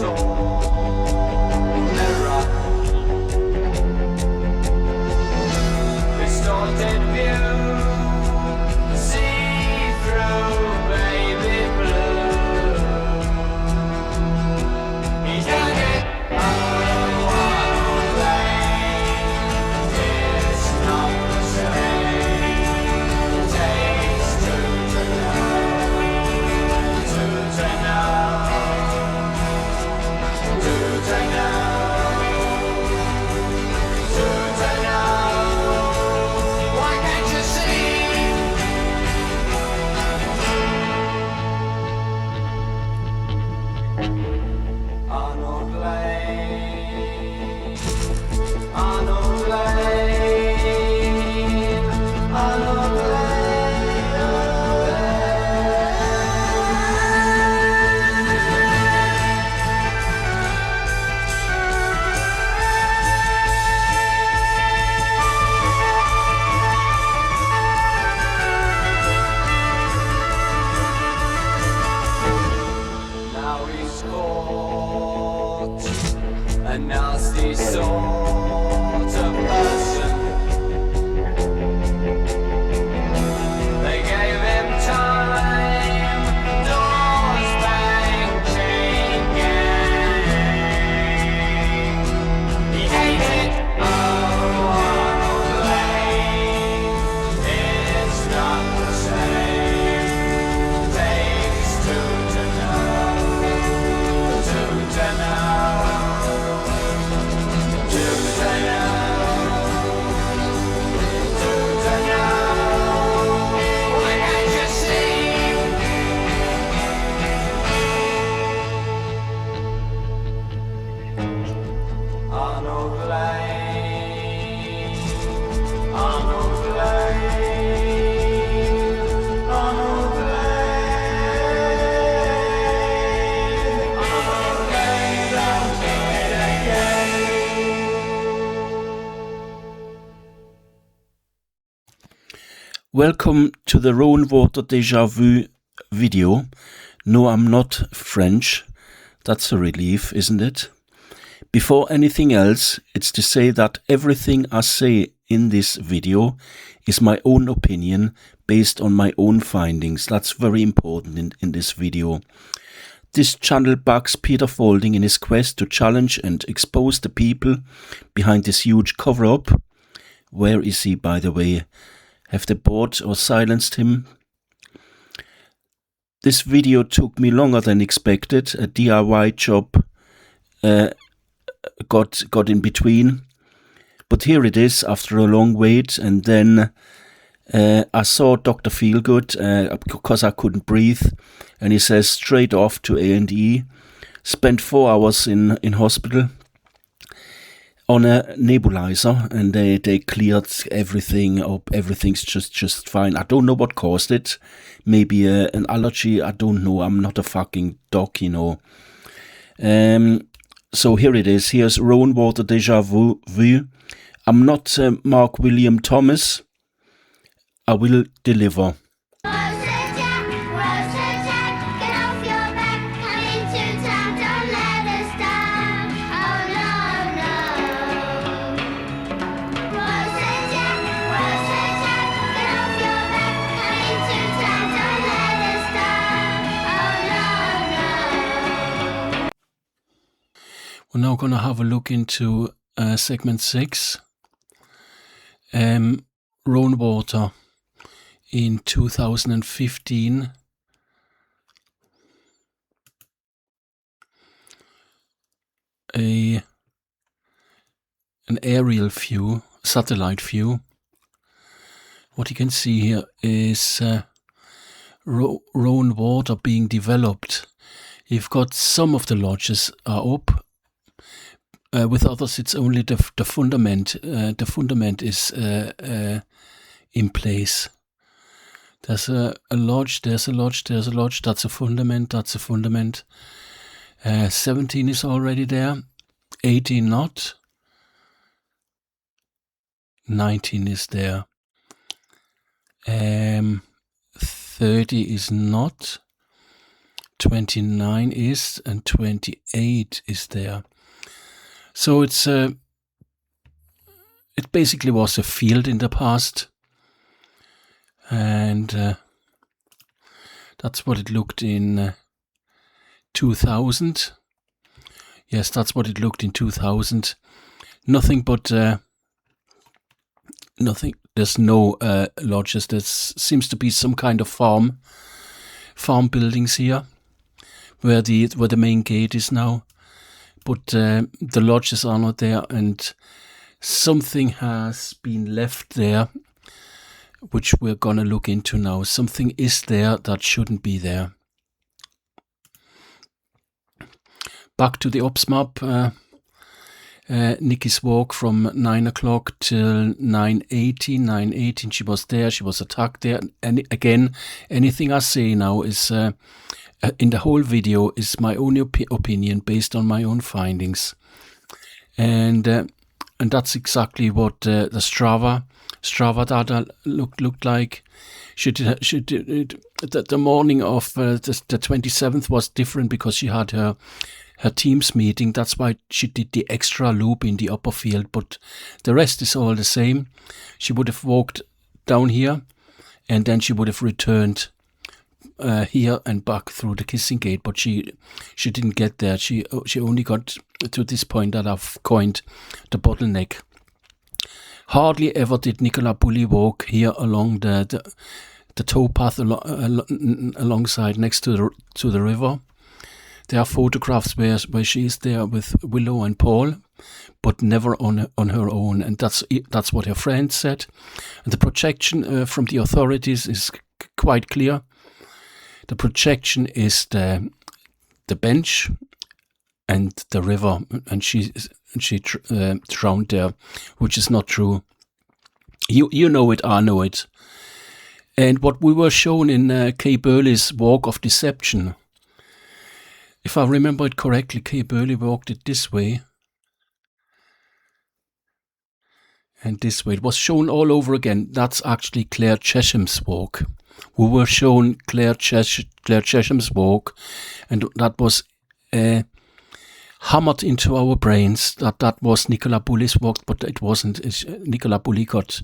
tall mirror, distorted view, see through baby blue. He's done it one way. It's not the same. It takes two to know, two to know. A nasty sort of person. They gave him time, doors bang, chain gang. He hated one lane. It's not the same. Takes two to know, two to know. Welcome to the Rowanwater Deja Vu video. No, I'm not French. That's a relief, isn't it? Before anything else, it's to say that everything I say in this video is my own opinion based on my own findings. That's very important in this video. This channel backs Peter Faulding in his quest to challenge and expose the people behind this huge cover-up. Where is he, by the way? Have they bought or silenced him? This video took me longer than expected. A DIY job got in between. But here it is after a long wait. And then I saw Dr. Feelgood because I couldn't breathe. And he says straight off to A&E. Spent 4 hours in hospital on a nebulizer, and they cleared everything up. Everything's just fine. I don't know what caused it. Maybe an allergy. I don't know. I'm not a fucking doc, you know. So here it is. Here's Rowanwater Deja Vu. I'm not Mark William Thomas. I will deliver. We're now going to have a look into segment 6, Rowanwater in 2015. An aerial view, satellite view. What you can see here is Rowanwater being developed. You've got some of the lodges are up. With others, it's only the fundament. The fundament is in place. There's a lodge. There's a lodge. There's a lodge. That's a fundament. That's a fundament. 17 is already there. 18 not. 19 is there. 30 is not. 29 is, and 28 is there. So it basically was a field in the past, and that's what it looked in 2000. Yes, that's what it looked in 2000. Nothing but nothing. There's no lodges. There seems to be some kind of farm buildings here, where the main gate is now, but the lodges are not there, and something has been left there, which we're gonna look into now. Something is there that shouldn't be there. Back to the ops map. Nikki's walk from 9 o'clock till 9:18. 9:18 she was there. She was attacked there. And again, anything I say now is in the whole video is my own opinion based on my own findings, and that's exactly what the Strava data looked like. The morning of the 27th was different because she had her team's meeting. That's why she did the extra loop in the upper field, but the rest is all the same. She would have walked down here, and then she would have returned here and back through the kissing gate, but she didn't get there. She only got to this point that I've coined the bottleneck. Hardly ever did Nicola Bulley walk here along the towpath alongside next to the river. There are photographs where she is there with Willow and Paul, but never on her own, and that's what her friend said. And the projection from the authorities is quite clear. The projection is the bench and the river, and she drowned there, which is not true. You know it, I know it. And what we were shown in Kay Burley's Walk of Deception, if I remember it correctly, Kay Burley walked it this way and this way. It was shown all over again. That's actually Claire Chesham's walk. We were shown Claire Chesham's walk, and that was hammered into our brains that was Nicola Bulley's walk, but it wasn't. Nicola Bulley got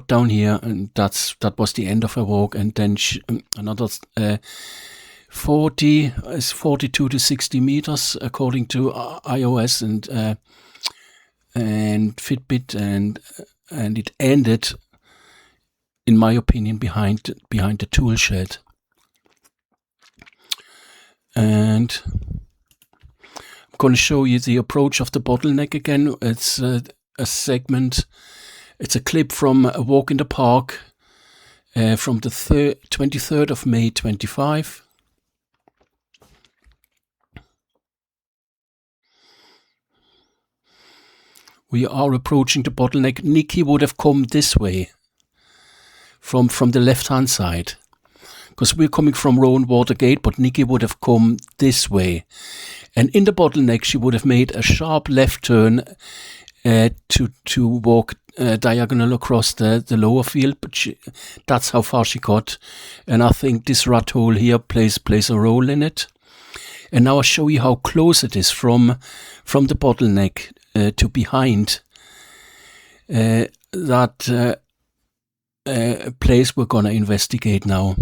down here, and that was the end of her walk, and then another 42 to 60 meters according to iOS and Fitbit, and it ended, in my opinion, behind the tool shed. And I'm going to show you the approach of the bottleneck again. It's a segment. It's a clip from a walk in the park from the 23rd of May 25. We are approaching the bottleneck. Nikki would have come this way from the left-hand side, because we're coming from Rowanwater Gate, but Nikki would have come this way. And in the bottleneck, she would have made a sharp left turn to walk diagonal across the lower field, but that's how far she got. And I think this rat hole here plays a role in it. And now I'll show you how close it is from the bottleneck to behind that place we're gonna investigate now.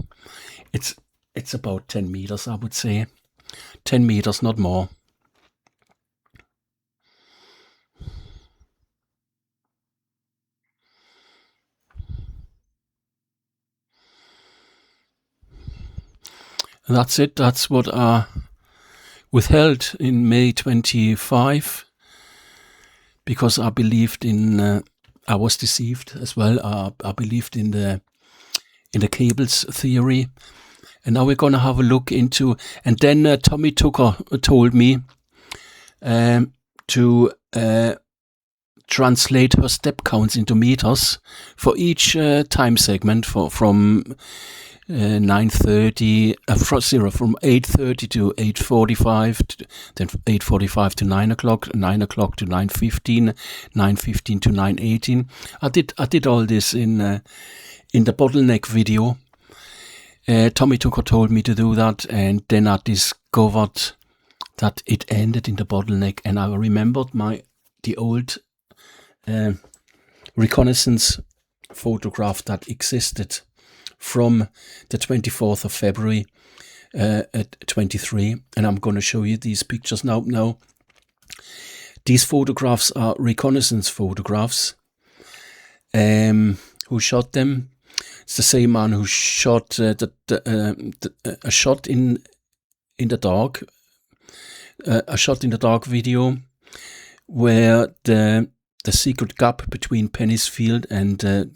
It's about 10 meters, I would say. 10 meters, not more. That's it. That's what I withheld in May 25, because I believed in. I was deceived as well. I believed in the cables theory, and now we're gonna have a look into. And then Tommy Tucker told me to translate her step counts into meters for each time segment from 9:30, from 8:30 to 8:45, then 8:45 to 9 o'clock, 9 o'clock to 9:15, 9:15 to 9:18. I did all this in the bottleneck video, Tommy Tucker told me to do that, and then I discovered that it ended in the bottleneck, and I remembered the old reconnaissance photograph that existed from the 24th of February at 23, and I'm going to show you these pictures now. Now, these photographs are reconnaissance photographs. Who shot them? It's the same man who shot a shot in the dark, a shot in the dark video, where the secret gap between Pennisfield and the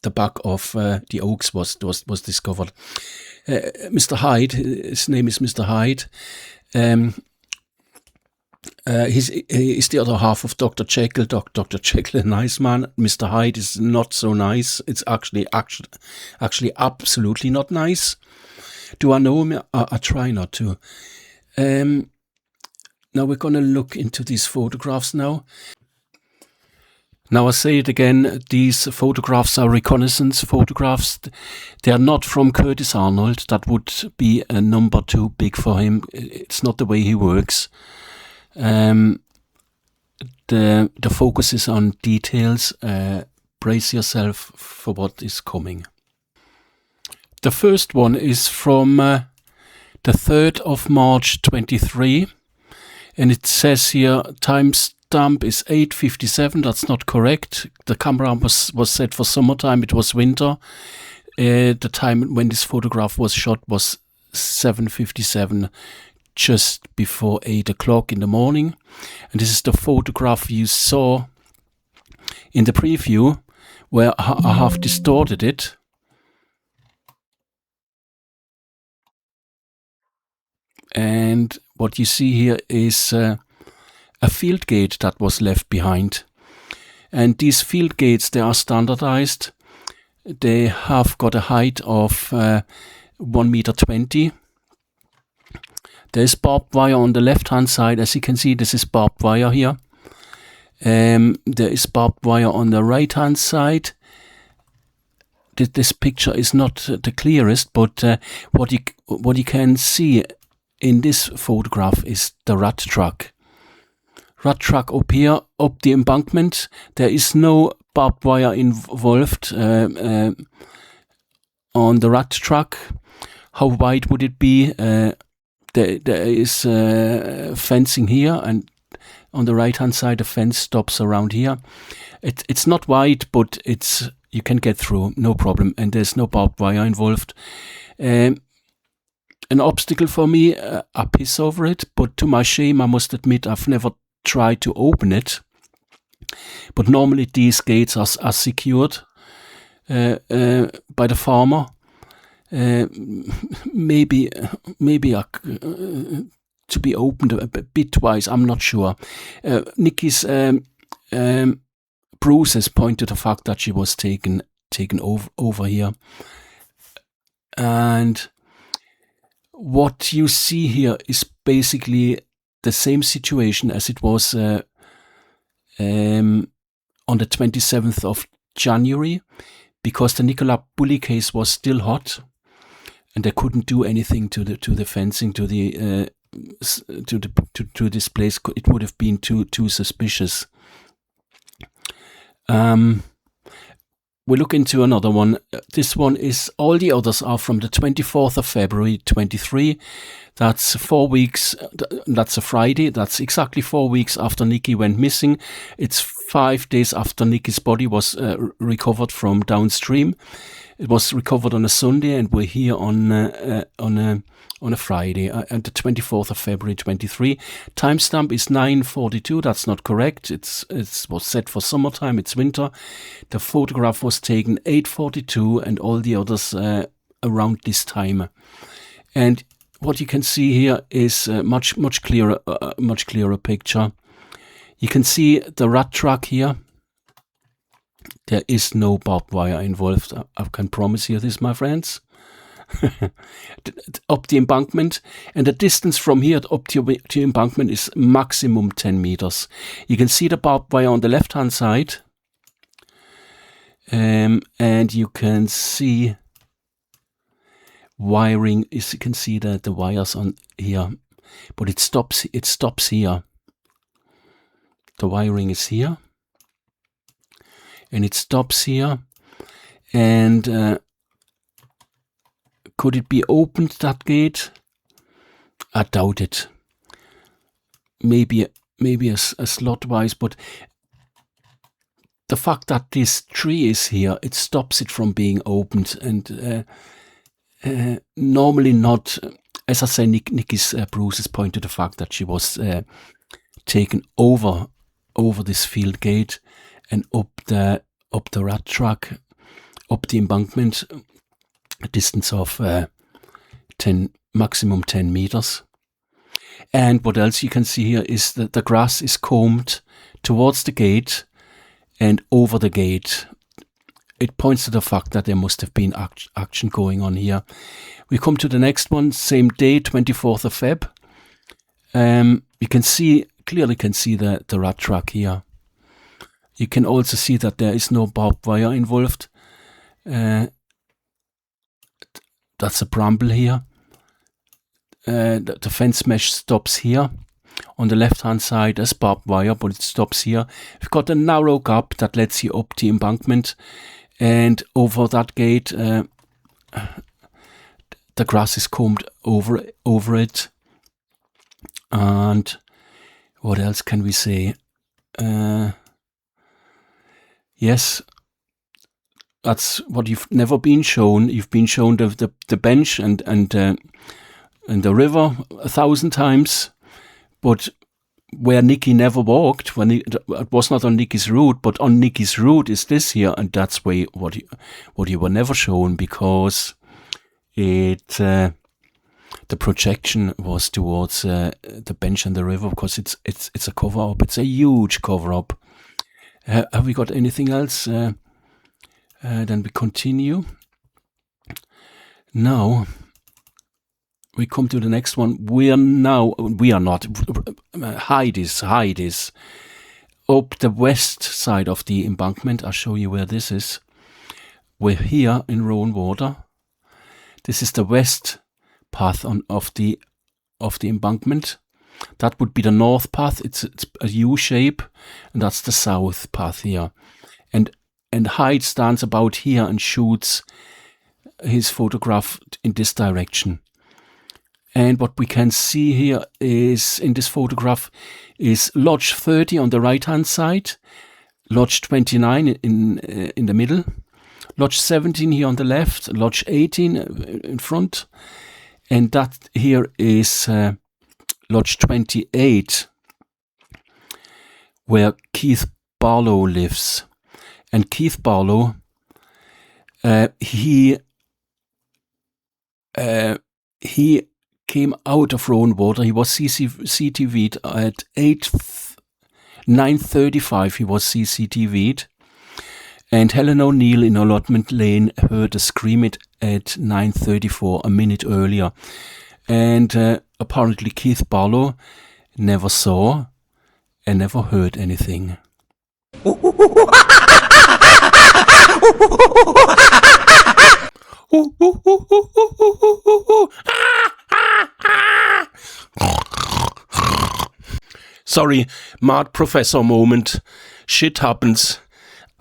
back of the Oaks was discovered. Mr. Hyde, his name is Mr. Hyde. He's the other half of Dr. Jekyll. Dr. Jekyll, a nice man. Mr. Hyde is not so nice. It's actually absolutely not nice. Do I know him? I try not to. Now we're going to look into these photographs now. Now I say it again, these photographs are reconnaissance photographs. They are not from Curtis Arnold. That would be a number too big for him. It's not the way he works. The focus is on details. Brace yourself for what is coming. The first one is from the 3rd of March 23, and it says here timestamp is 8:57. That's not correct. The camera was set for summertime. It was winter. The time when this photograph was shot was 7:57. Just before 8 o'clock in the morning, and this is the photograph you saw in the preview, where I have distorted it. And what you see here is a field gate that was left behind, and these field gates, they are standardized. They have got a height of 1.20 meters. There's barbed wire on the left-hand side. As you can see, this is barbed wire here. There is barbed wire on the right-hand side. This picture is not the clearest, but what you can see in this photograph is the rat track. Rat track up here, up the embankment. There is no barbed wire involved on the rat track. How wide would it be? There is fencing here, and on the right hand side the fence stops around here. It's not wide, but you can get through, no problem, and there's no barbed wire involved. An obstacle for me, I piss over it, but to my shame I must admit I've never tried to open it. But normally these gates are secured by the farmer. Maybe to be opened a bit twice, I'm not sure. Nikki's bruises point to the fact that she was taken over here. And what you see here is basically the same situation as it was on the 27th of January, because the Nicola Bulley case was still hot. And they couldn't do anything to the fencing, to this place. It would have been too suspicious. We'll look into another one. This one is, all the others are from the 24th of February 23. That's 4 weeks. That's a Friday. That's exactly 4 weeks after Nikki went missing. It's 5 days after Nikki's body was recovered from downstream. It was recovered on a Sunday, and we're here on a Friday, and the 24th of February 23. Timestamp is 9:42. That's not correct. It was set for summertime. It's winter. The photograph was taken 8:42, and all the others around this time. And what you can see here is much clearer picture. You can see the rat track here. There is no barbed wire involved. I can promise you this, my friends. Up the embankment, and the distance from here up to the embankment is maximum 10 meters. You can see the barbed wire on the left hand side, and you can see wiring. As you can see the wires on here, but it stops here. The wiring is here, and it stops here. And could it be opened, that gate? I doubt it. Maybe a slot wise, but the fact that this tree is here, it stops it from being opened. And normally not. As I say, Nikki's bruises point to the fact that she was taken over this field gate and up the rat track, up the embankment, a distance of maximum 10 meters. And what else you can see here is that the grass is combed towards the gate and over the gate. It points to the fact that there must have been action going on here. We come to the next one, same day, 24th of Feb. You can clearly see the rat track here. You can also see that there is no barbed wire involved. That's a bramble here. The fence mesh stops here. On the left hand side there's barbed wire, but it stops here. We've got a narrow gap that lets you up the embankment, and over that gate the grass is combed over it. And what else can we say? Yes, that's what you've never been shown. You've been shown the bench and the river 1,000 times, but where Nikki never walked, it was not on Nikki's route, but on Nikki's route is this here, and that's where what you were never shown, because the projection was towards the bench and the river, because it's a cover up. It's a huge cover up. Have we got anything else? Then we continue. Now we come to the next one. We are not. Hide is up the west side of the embankment. I'll show you where this is. We're here in Rowanwater. This is the west path of the embankment. That would be the north path. It's a U shape, and that's the south path here. And Hyde stands about here and shoots his photograph in this direction. And what we can see here is, in this photograph, is Lodge 30 on the right hand side, Lodge 29 in the middle, Lodge 17 here on the left, Lodge 18 in front, and that here is Lodge 28, where Keith Barlow lives. And Keith Barlow, he came out of Rowanwater. He was CCTV'd at 9:35. He was CCTV'd, and Helen O'Neill in Allotment Lane heard a scream at 9:34, a minute earlier. And apparently Keith Barlow never saw and never heard anything. Sorry, mad professor moment. Shit happens.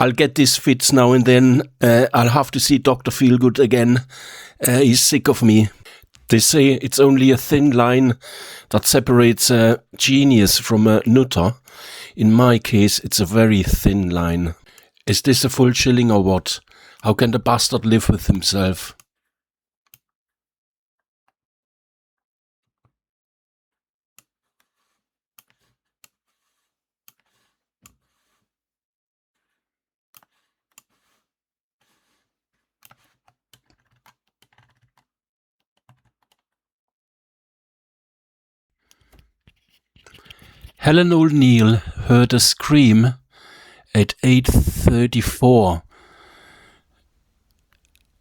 I'll get these fits now and then. I'll have to see Dr. Feelgood again. He's sick of me. They say it's only a thin line that separates a genius from a nutter. In my case, it's a very thin line. Is this a full shilling or what? How can the bastard live with himself? Helen O'Neill heard a scream at 8:34.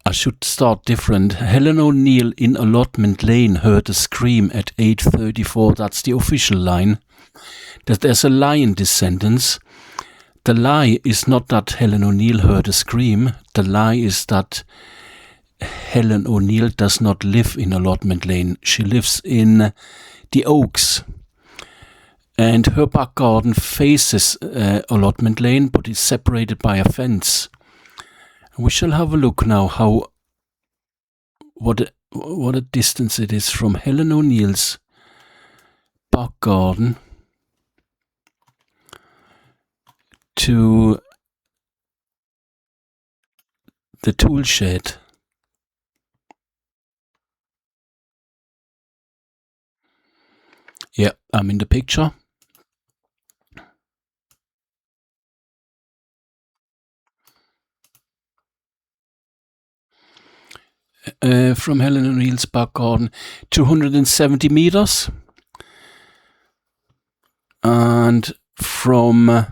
I should start different. Helen O'Neill in Allotment Lane heard a scream at 8:34. That's the official line. There's a lie in this sentence. The lie is not that Helen O'Neill heard a scream. The lie is that Helen O'Neill does not live in Allotment Lane. She lives in the Oaks. And her back garden faces Allotment Lane, but is separated by a fence. We shall have a look now what a distance it is from Helen O'Neill's back garden to the tool shed. Yeah, I'm in the picture. From Helen O'Neill's back garden, 270 meters. And from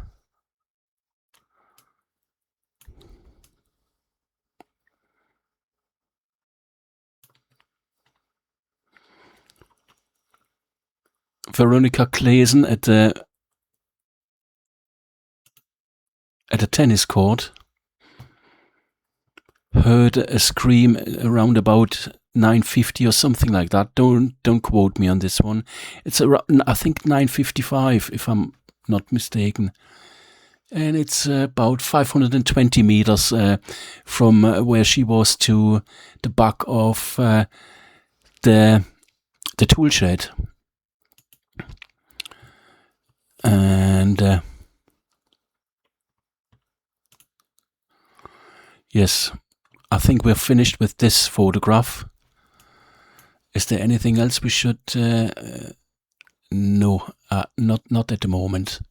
Veronica Claesen at the tennis court, heard a scream around about 9:50 or something like that. Don't quote me on this one. It's around, I think, 9:55 if I'm not mistaken, and it's about 520 meters from where she was to the back of the tool shed. And yes, I think we're finished with this photograph. Is there anything else we should? No, not at the moment.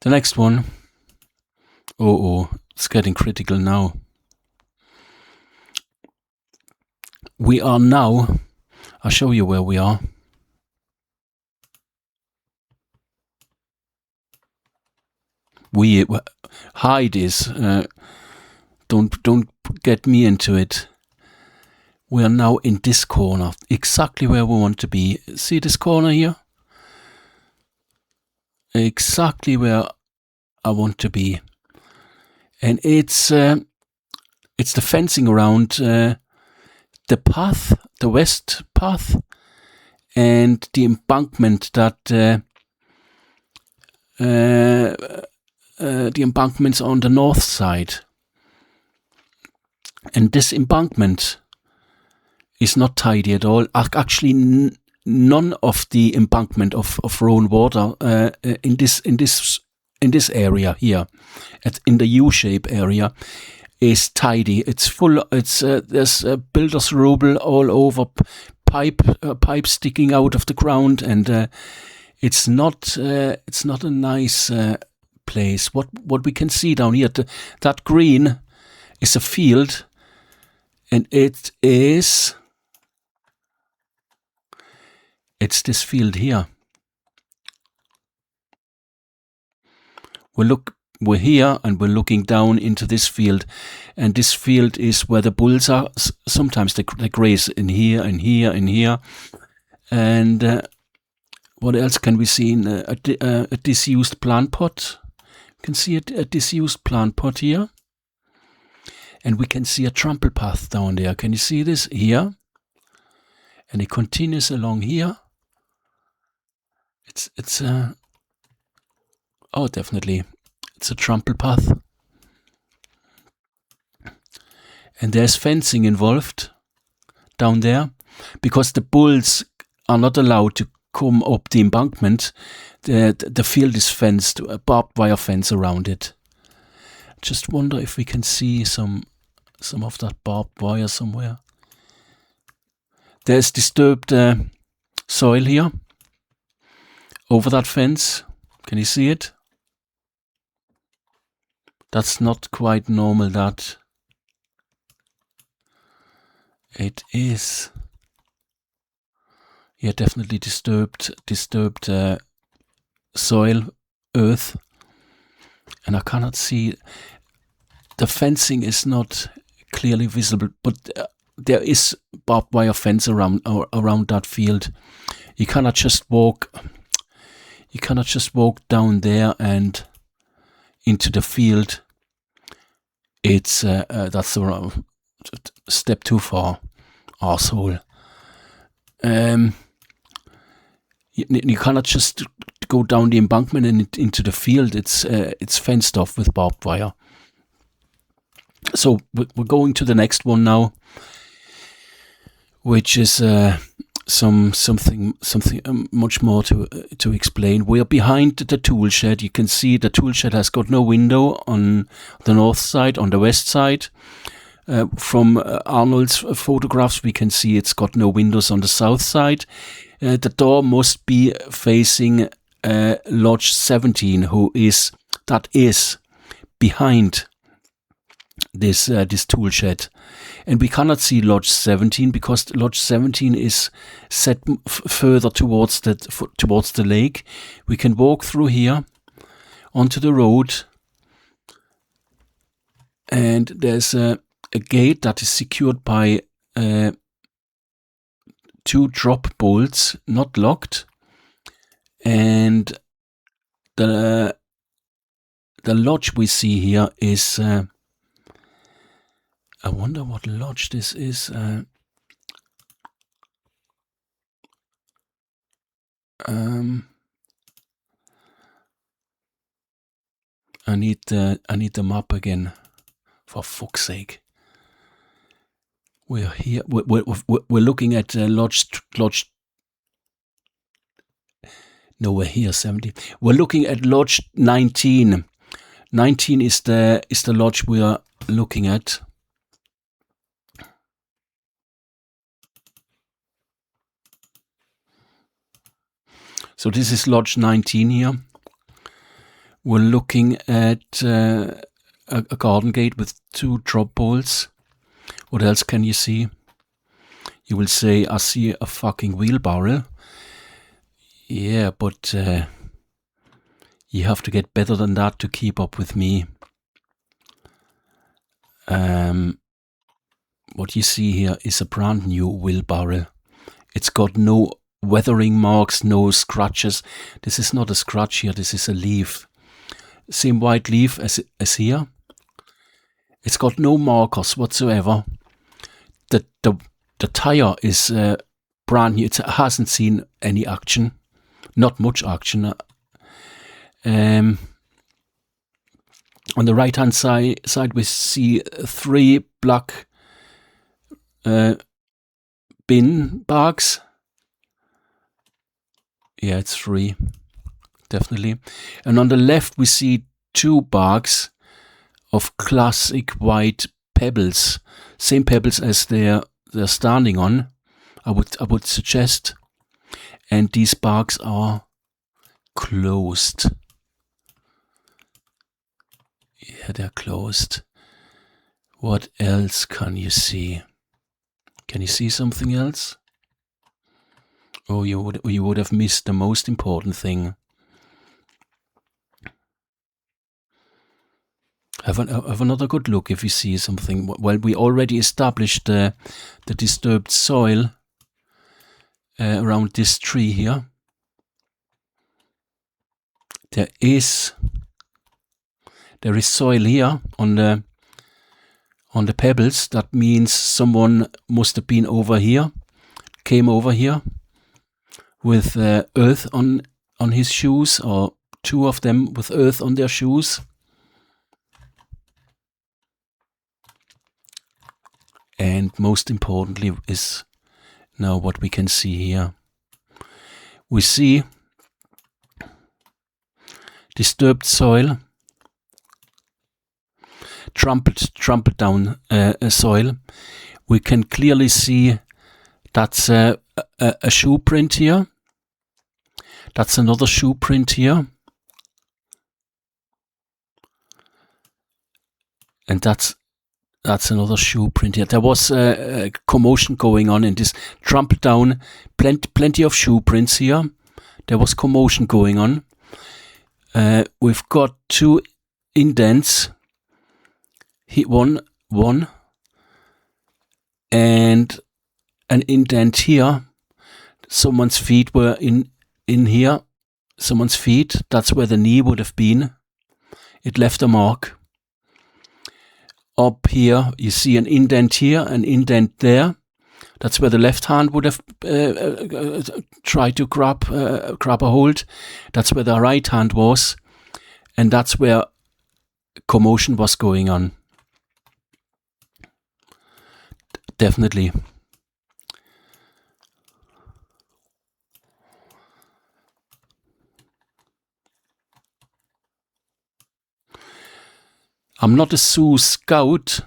The next one. Oh, it's getting critical now. We are now. I'll show you where we are. We hide is. Don't get me into it. We are now in this corner, exactly where we want to be. See this corner here? Exactly where I want to be. And it's the fencing around the path, the west path, and the embankment that the embankment's on the north side. And this embankment is not tidy at all. Actually, none of the embankment of Rowanwater in this area here, in the U-shape area, is tidy. It's full. There's builder's rubble all over, pipe sticking out of the ground, and it's not a nice place. What we can see down here, that green is a field, and it's this field here. We're here and we're looking down into this field, and this field is where the bulls are. Sometimes they graze in here and here and here. And what else can we see? A disused plant pot. You can see a disused plant pot here. And we can see a trample path down there. Can you see this here? And it continues along here. It's oh, definitely. It's a trample path. And there's fencing involved down there, because the bulls are not allowed to come up the embankment. The field is fenced, a barbed wire fence around it. Just wonder if we can see some of that barbed wire somewhere. There's disturbed soil here over that fence. Can you see it? That's not quite normal, that. It is. Yeah, definitely disturbed soil, earth. And I cannot see. The fencing is not clearly visible, but there is barbed wire fence around that field. You cannot just walk down there and into the field. it's that's the wrong step too far, arsehole. You cannot just go down the embankment and into the field. It's fenced off with barbed wire. So we're going to the next one now, which is something much more to explain. We are behind the tool shed. You can see the tool shed has got no window on the north side. On the west side, from Arnold's photographs, we can see it's got no windows on the south side. The door must be facing Lodge 17, that is behind this tool shed, and we cannot see Lodge 17 because Lodge 17 is set further towards the lake. We can walk through here onto the road, and there's a gate that is secured by 2 drop bolts, not locked, and the lodge we see here is. I wonder what lodge this is. I need the map again, for fuck's sake. We're here. We're looking at lodge. No, we're here 70. We're looking at Lodge 19. 19 is the lodge we are looking at. So this is Lodge 19 here. We're looking at a garden gate with 2 drop bolts. What else can you see? You will say, I see a fucking wheelbarrow. Yeah, but you have to get better than that to keep up with me. What you see here is a brand new wheelbarrow. It's got no weathering marks, no scratches. This is not a scratch here, this is a leaf. Same white leaf as here. It's got no markers whatsoever. The tire is brand new. It hasn't seen any action. Not much action. On the right hand side we see 3 black bin bags. Yeah, it's 3, definitely. And on the left we see 2 bags of classic white pebbles, same pebbles as they're standing on. I would suggest, and these bags are closed. Yeah, they're closed. What else can you see? Can you see something else? Oh, you would have missed the most important thing. Have another good look if you see something. Well, we already established the disturbed soil around this tree here. There is soil here on the pebbles. That means someone must have been over here, came over here with earth on his shoes, or 2 of them with earth on their shoes. And most importantly is now what we can see here. We see disturbed soil, trampled down soil. We can clearly see that's a shoe print here. That's another shoe print here. And that's another shoe print here. There was a commotion going on in this trampled down. Plenty of shoe prints here. There was commotion going on. We've got 2 indents. Hit one, and an indent here. Someone's feet were in here. Someone's feet. That's where the knee would have been. It left a mark. up here. You see an indent here, an indent there. That's where the left hand would have tried to grab a hold. That's where the right hand was, and that's where commotion was going on. Definitely. I'm not a zoo scout.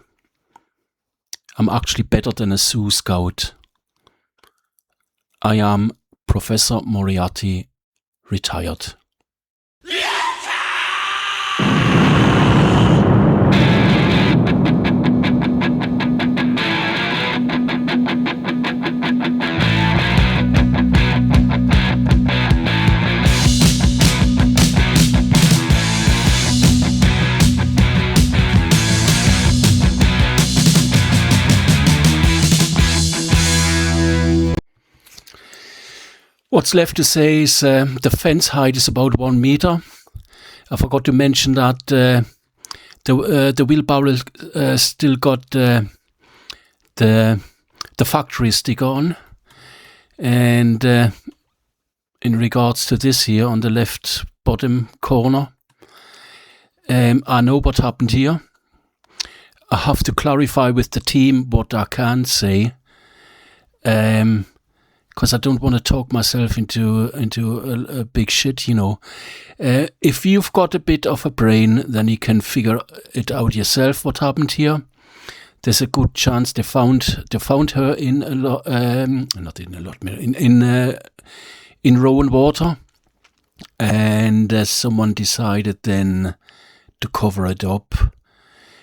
I'm actually better than a zoo scout. I am Professor Moriarty, retired. What's left to say is the fence height is about 1 meter. I forgot to mention that the wheelbarrow still got the factory sticker on. And in regards to this here on the left bottom corner, I know what happened here. I have to clarify with the team what I can say. Because I don't want to talk myself into a big shit, you know. If you've got a bit of a brain, then you can figure it out yourself. What happened here? There's a good chance they found her in in Rowanwater, and someone decided then to cover it up.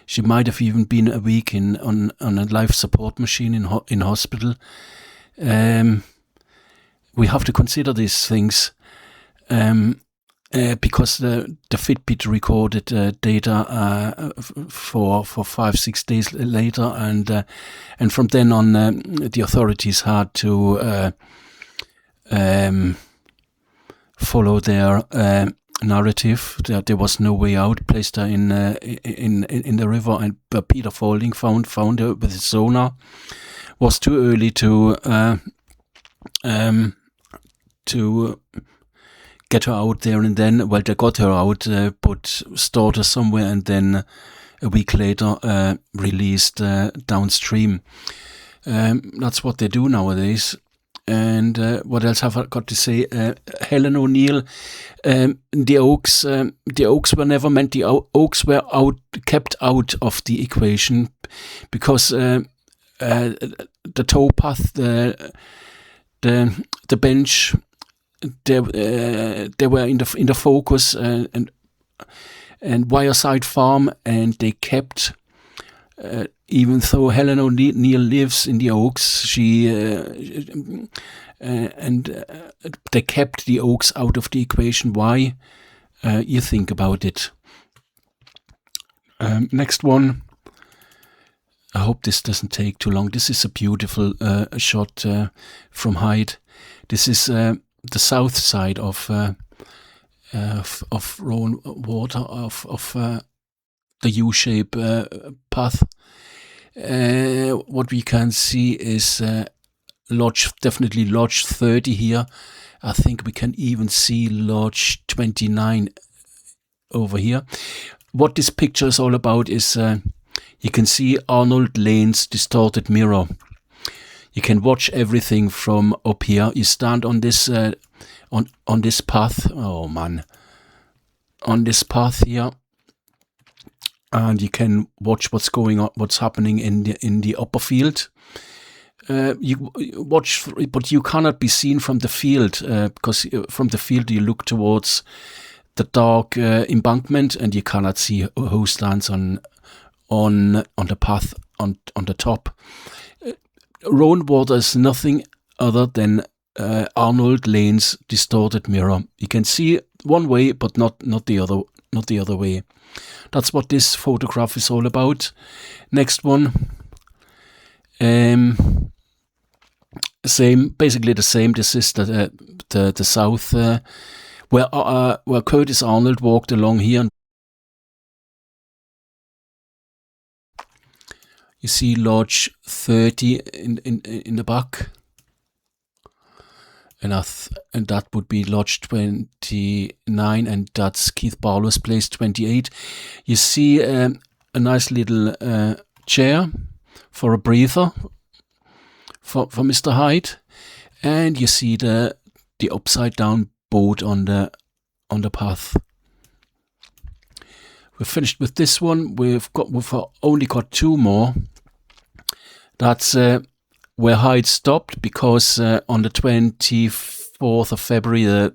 She might have even been a week on a life support machine in hospital. We have to consider these things because the Fitbit recorded data for 5-6 days later, and from then on the authorities had to follow their narrative. There was no way out. Placed her in the river, and Peter Faulding found her with his sonar. Was too early to get her out there, and then, well, they got her out, but stored her somewhere, and then a week later released downstream. That's what they do nowadays. And what else have I got to say? Helen O'Neill, the Oaks were never meant. The Oaks were kept out of the equation because the towpath, the bench, they were in the focus, and Wireside Farm, and they kept. Even though Helen O'Neill lives in the Oaks, they kept the Oaks out of the equation. Why? You think about it. Next one. I hope this doesn't take too long. This is a beautiful shot from height. This is the south side of Rowanwater, of the U-shape path. What we can see is definitely Lodge 30 here. I think we can even see Lodge 29 over here. What this picture is all about is you can see Arnold Lane's distorted mirror. You can watch everything from up here. You stand on this on this path. Oh man, on this path here. And you can watch what's going on, what's happening in the upper field. You watch, but you cannot be seen from the field because from the field you look towards the dark embankment, and you cannot see who stands on the path on the top. Rowanwater is nothing other than Arnold Lane's distorted mirror. You can see one way, but not the other way. That's what this photograph is all about. Next one. Basically the same. This is the south, where Curtis Arnold walked along here. You see Lodge 30 in the back. And that would be Lodge 29, and that's Keith Barlow's place 28. You see a nice little chair for a breather for Mr. Hyde, and you see the upside down boat on the path. We're finished with this one. We've only got two more. That's where Hyde stopped, because on the 24th of February the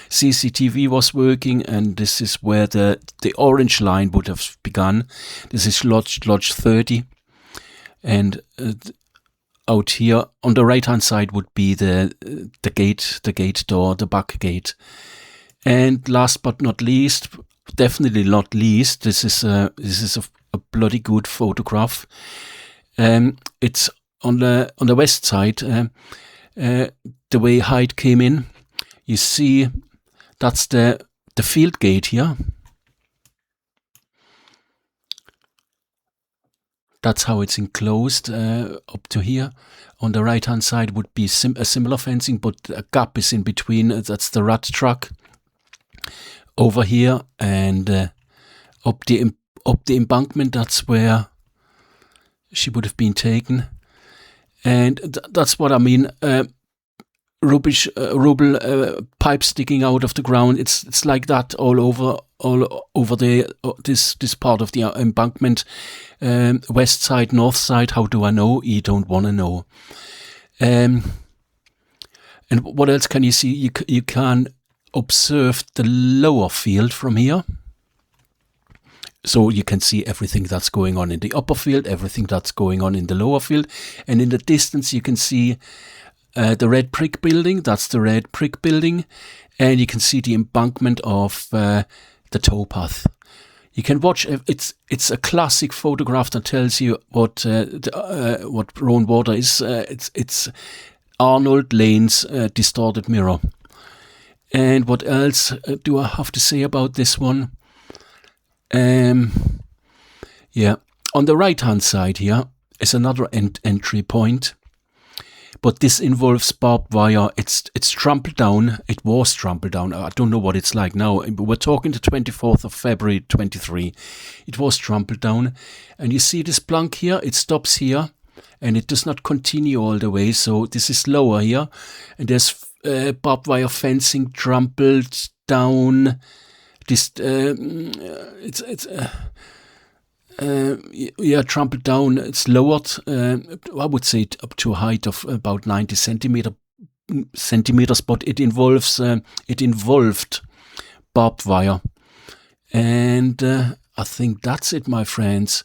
CCTV was working, and this is where the orange line would have begun. This is Lodge 30, and out here on the right hand side would be the gate door, the back gate. And last but not least, definitely not least, this is a bloody good photograph. It's on the west side, the way Hyde came in. You see, that's the field gate here. That's how it's enclosed up to here. On the right hand side would be a similar fencing, but a gap is in between. That's the rat track over here, and up the embankment. That's where she would have been taken. And that's what I mean. Rubble pipe sticking out of the ground. It's like that all over this part of the embankment. West side, north side. How do I know? You don't want to know. And what else can you see? You can observe the lower field from here. So you can see everything that's going on in the upper field, everything that's going on in the lower field. And in the distance you can see the red brick building. That's the red brick building. And you can see the embankment of the towpath. You can watch. It's a classic photograph that tells you what Rowanwater is. It's Arnold Lane's distorted mirror. And what else do I have to say about this one? Yeah, on the right hand side here is another entry point, but this involves barbed wire. It's trampled down. It was trampled down. I don't know what it's like now. We're talking the 24th of February 23. It was trampled down, and you see this plank here. It stops here, and it does not continue all the way. So this is lower here, and there's barbed wire fencing trampled down. This trampled down. It's lowered. I would say up to a height of about 90 centimeters, but it involved barbed wire, and I think that's it, my friends.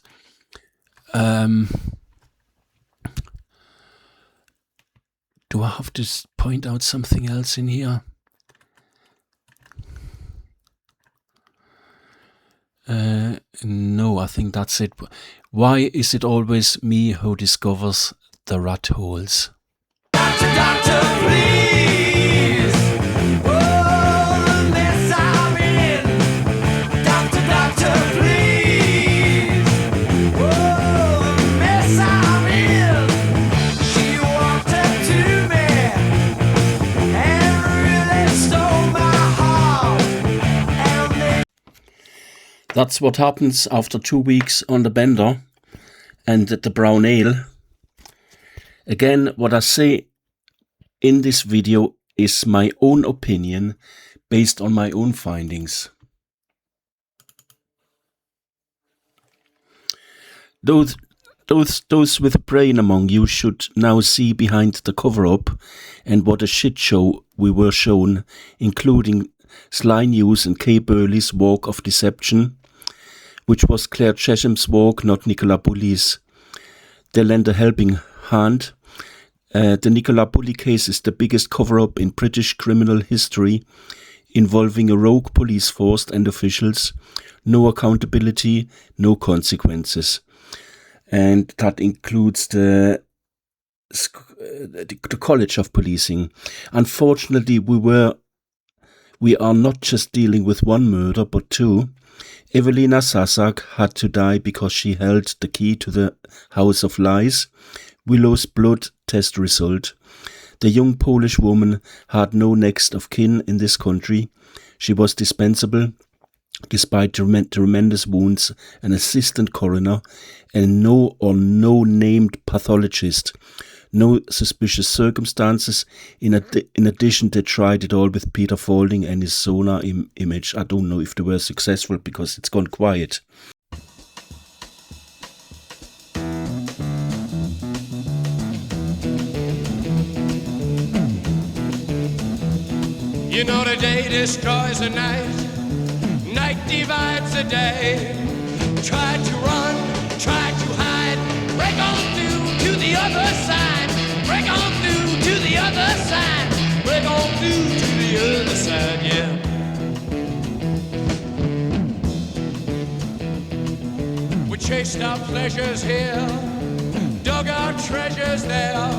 Do I have to point out something else in here? No, I think that's it. Why is it always me who discovers the rat holes? Doctor, please. Oh, the mess I'm in. Doctor, please. Oh, the mess I'm in. She walked up to me and really stole my heart. And then That's what happens after 2 weeks on the bender and the brown ale. Again, what I say in this video is my own opinion based on my own findings. Those with a brain among you should now see behind the cover-up and what a shit show we were shown, including Sly News and Kay Burley's walk of deception, which was Claire Chesham's walk, not Nicola Bulley's. They lend a helping hand. The Nicola Bulley case is the biggest cover-up in British criminal history, involving a rogue police force and officials, no accountability, no consequences. And that includes the College of Policing. Unfortunately, we are not just dealing with one murder, but two. Evelina Sasak had to die because she held the key to the House of Lies. Willow's blood test result. The young Polish woman had no next of kin in this country. She was dispensable, despite tremendous wounds, an assistant coroner, and no named pathologist. No suspicious circumstances. In addition, they tried it all with Peter Faulding and his sonar image. I don't know if they were successful because it's gone quiet. You know the day destroys the night, night divides the day. Try to run, try to hide, break on through to the other side, break on through to the other side, break on through to the other side, yeah. We chased our pleasures here, dug our treasures there,